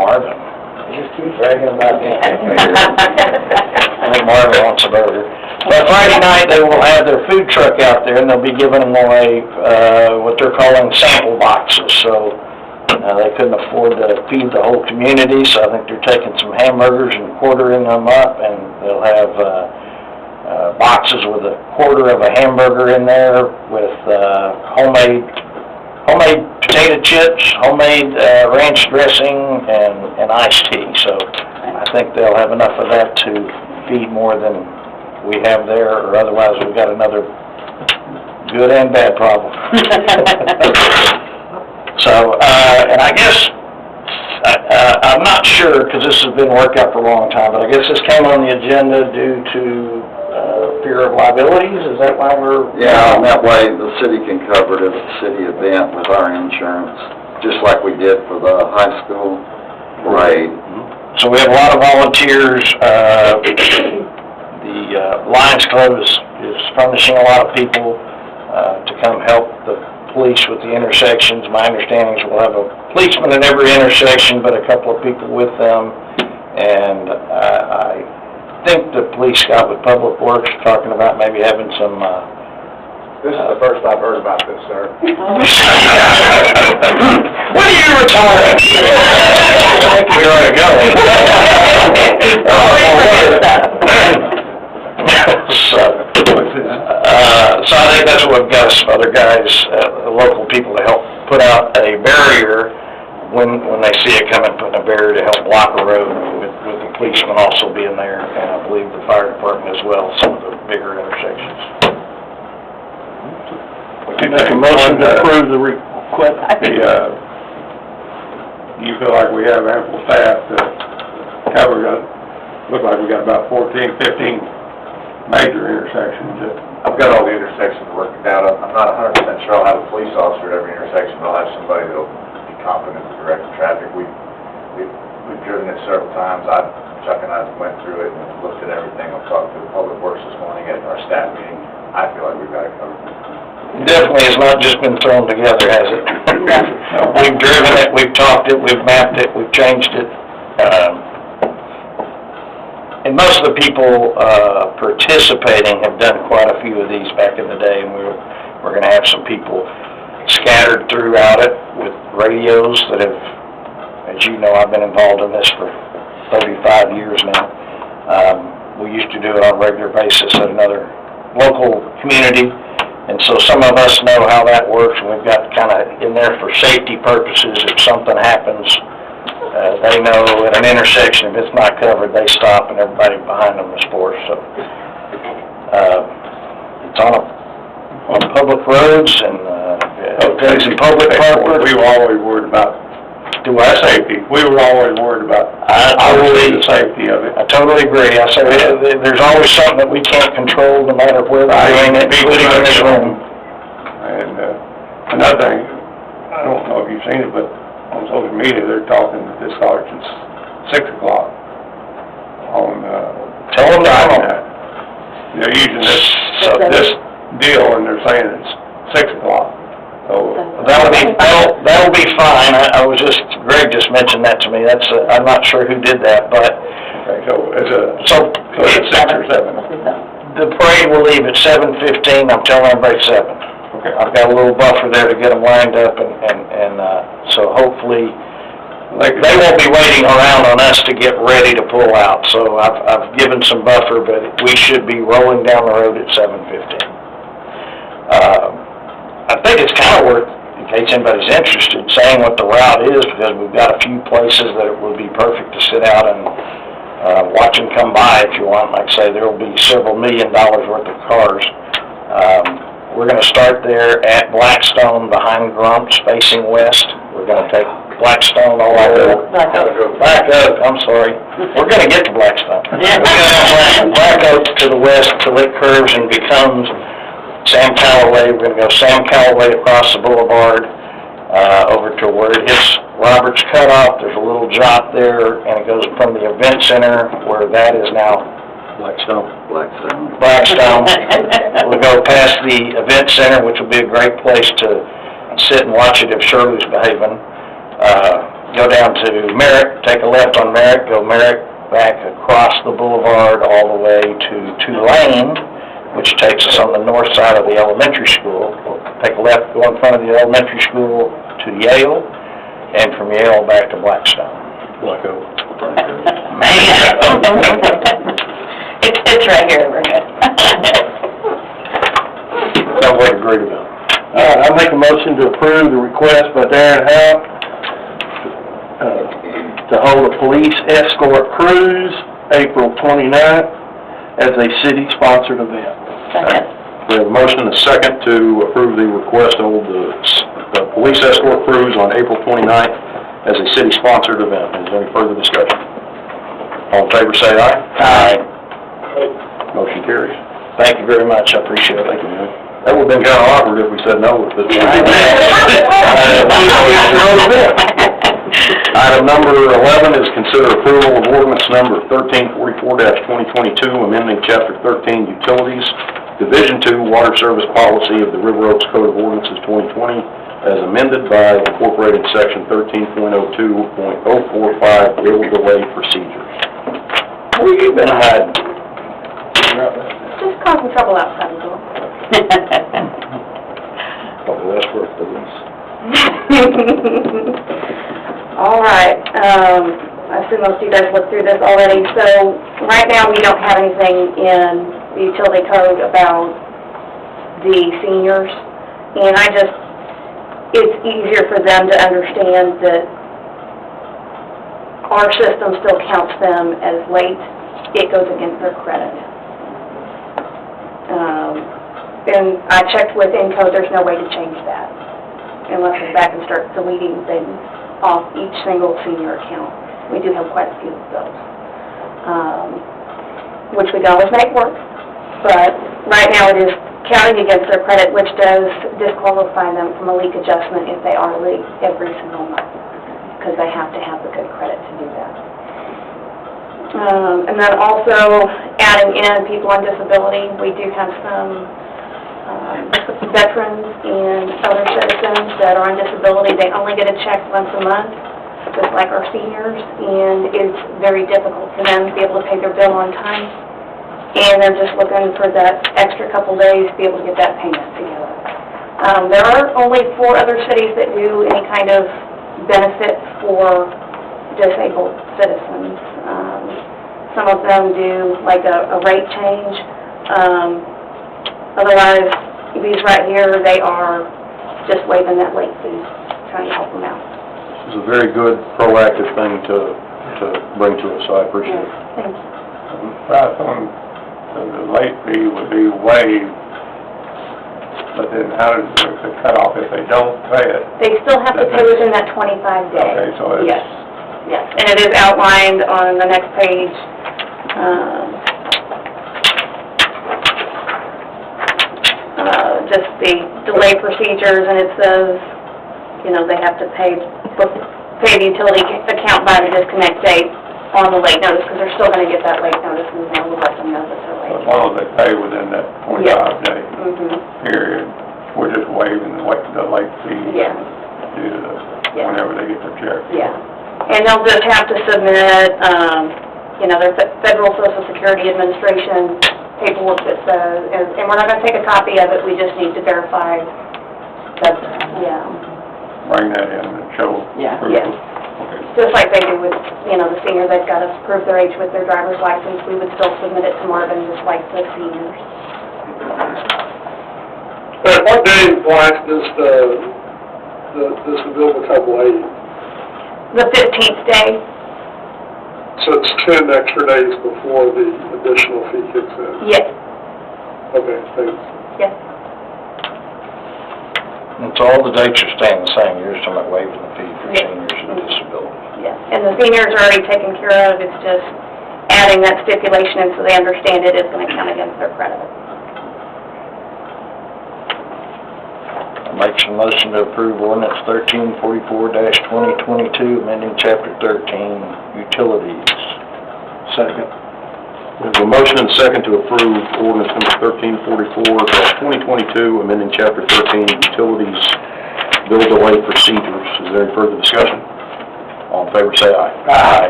Marvin. You just keep bragging about that. I think Marvin wants a burger. But Friday night, they will have their food truck out there, and they'll be giving away what they're calling sample boxes. So they couldn't afford to feed the whole community, so I think they're taking some hamburgers and quartering them up, and they'll have boxes with a quarter of a hamburger in there with homemade potato chips, homemade ranch dressing, and iced tea. So I think they'll have enough of that to feed more than we have there, or otherwise we've got another good and bad problem. So, and I guess, I'm not sure, because this has been worked out for a long time, but I guess this came on the agenda due to fear of liabilities. Is that why we're... Yeah, and that way the city can cover it at a city event with our insurance, just like we did for the high school parade. So we have a lot of volunteers. The Lions Club is furnishing a lot of people to come help the police with the intersections. My understanding is we'll have a policeman at every intersection, but a couple of people with them. And I think the police got with Public Works talking about maybe having some... This is the first I've heard about this, sir. When are you retiring? We ought to go. So I think that's what we've got, some other guys, local people to help put out a barrier when they see it coming, putting a barrier to help block a road with the policemen also being there, and I believe the fire department as well, some of the bigger intersections. Make a motion to approve the request. You feel like we have ample staff to cover it? Look like we got about 14, 15 major intersections. I've got all the intersections worked out. I'm not 100% sure I'll have a police officer at every intersection, but I'll have somebody that'll be competent to direct the traffic. We've driven it several times. Chuck and I went through it and looked at everything. I've talked to Public Works this morning at our staff meeting. I feel like we've got it covered. Definitely has not just been thrown together, has it? We've driven it, we've talked it, we've mapped it, we've changed it. And most of the people participating have done quite a few of these back in the day, and we're going to have some people scattered throughout it with radios that have, as you know, I've been involved in this for 35 years now. We used to do it on a regular basis at another local community. And so some of us know how that works, and we've got kind of in there for safety purposes. If something happens, they know at an intersection, if it's not covered, they stop, and everybody behind them is forced. So it's on public roads and it's in public property. We were always worried about safety. We were always worried about the safety of it. I totally agree. I say there's always something that we can't control, no matter where we're doing it, including in this room. And another thing, I don't know if you've seen it, but on social media they're talking that this starts at 6 o'clock on Tell them Friday that. night. They're using this deal, and they're saying it's 6 o'clock. So that'll be fine. Greg just mentioned that to me. I'm not sure who did that, but okay, so it's 6 or 7. the parade will leave at 7:15. I'm telling everybody 7. Okay. I've got a little buffer there to get them lined up, and so hopefully they won't be waiting around on us to get ready to pull out. So I've given some buffer, but we should be rolling down the road at 7:15. I think it's kind of worth, in case anybody's interested, saying what the route is, because we've got a few places that it would be perfect to sit out and watch them come by if you want. Like I say, there will be several $1 million worth of cars. We're going to start there at Blackstone behind Grumps facing west. We're going to take Blackstone all over. Black Oak, I'm sorry. We're going to get to Blackstone. We're going to have Black Oak to the west till it curves and becomes Sam Calloway. We're going to go Sam Calloway across the boulevard over to where it hits Roberts Cutoff. There's a little drop there, and it goes from the event center, where that is now Blackstone. We'll go past the event center, which will be a great place to sit and watch it if Shirley's behaving. go down to Merritt, take a left on Merritt, go Merritt back across the boulevard all the way to Tulane, which takes us on the north side of the elementary school. We'll take a left, go in front of the elementary school to Yale, and from Yale back to Blackstone. It's right here, we're good. Sounds like a great event. I make a motion to approve the request by Darren Howe to hold a police escort cruise April 29th as a city-sponsored event. Second. We have a motion and a second to approve the request to hold the police escort cruise on April 29th as a city-sponsored event. Is there any further discussion? All in favor, say aye. Aye. Motion carries. Thank you very much, I appreciate it. Thank you, man. That would've been kinda awkward if we said no with this. Item number 11 is consider approval of ordinance number 1344-2022, amending Chapter 13 Utilities, Division 2 Water Service Policy of the River Oaks Code of Ordinances 2020, as amended by incorporating Section 13.02.045 Bill Delay Procedures. Where you been hiding? Just causing trouble outside the door. Oh, that's worth the lease. All right, I assume most of you guys looked through this already. So right now, we don't have anything in the utility code about the seniors. And it's easier for them to understand that our system still counts them as late. It goes against their credit. And I checked with Encode, there's no way to change that unless we back and start deleting things off each single senior account. We do have quite a few of those, which we can always make work. But right now it is counting against their credit, which does disqualify them from a leak adjustment if they are late every single month, because they have to have the good credit to do that. And then also adding in people on disability. We do have some veterans and other citizens that are on disability. They only get a check once a month, just like our seniors, and it's very difficult for them to be able to pay their bill on time. And they're just looking for that extra couple days to be able to get that payment together. There are only 4 other cities that do any kind of benefit for disabled citizens. Some of them do like a rate change. Otherwise, these right here, they are just waiving that late fee, trying to help them out. This is a very good proactive thing to bring to us, so I appreciate it. Thank you. Price on the late fee would be waived, but then how does the cutoff if they don't pay it? They still have to pay within that 25 days. Okay, so it's... Yes, yes, and it is outlined on the next page. Just the delay procedures, and it says, you know, they have to pay the utility account by the disconnect date on the late notice, because they're still going to get that late notice, and then we'll let them know that they're late. As long as they pay within that 25-day period, we're just waiving the late fee Yeah. due to whenever they get their check. Yeah, and they'll just have to submit, you know, their Federal Social Security Administration paperwork that says, and we're not going to take a copy of it, we just need to verify that, Bring that in and show Yeah. proof. Yeah. Okay. just like they do with, you know, the senior, they've got to prove their age with their driver's license, we would still submit it to Marvin just like the seniors. At what day in life does the bill become late? The 15th day, So it's 10 extra days before the additional fee kicks in? yes, Okay, thanks. yes. And so all the dates are staying the same, you're just talking about waiving the fee for Yeah. seniors and disability. Yes, and the seniors are already taken care of, it's just adding that stipulation in so they understand it is going to count against their credit. I make some motion to approve ordinance 1344-2022, amending chapter 13, utilities. Second. We have a motion and a second to approve ordinance number 1344-2022, amending chapter 13, utilities, bill delay procedures. Is there any further discussion? All in favor, say aye. Aye.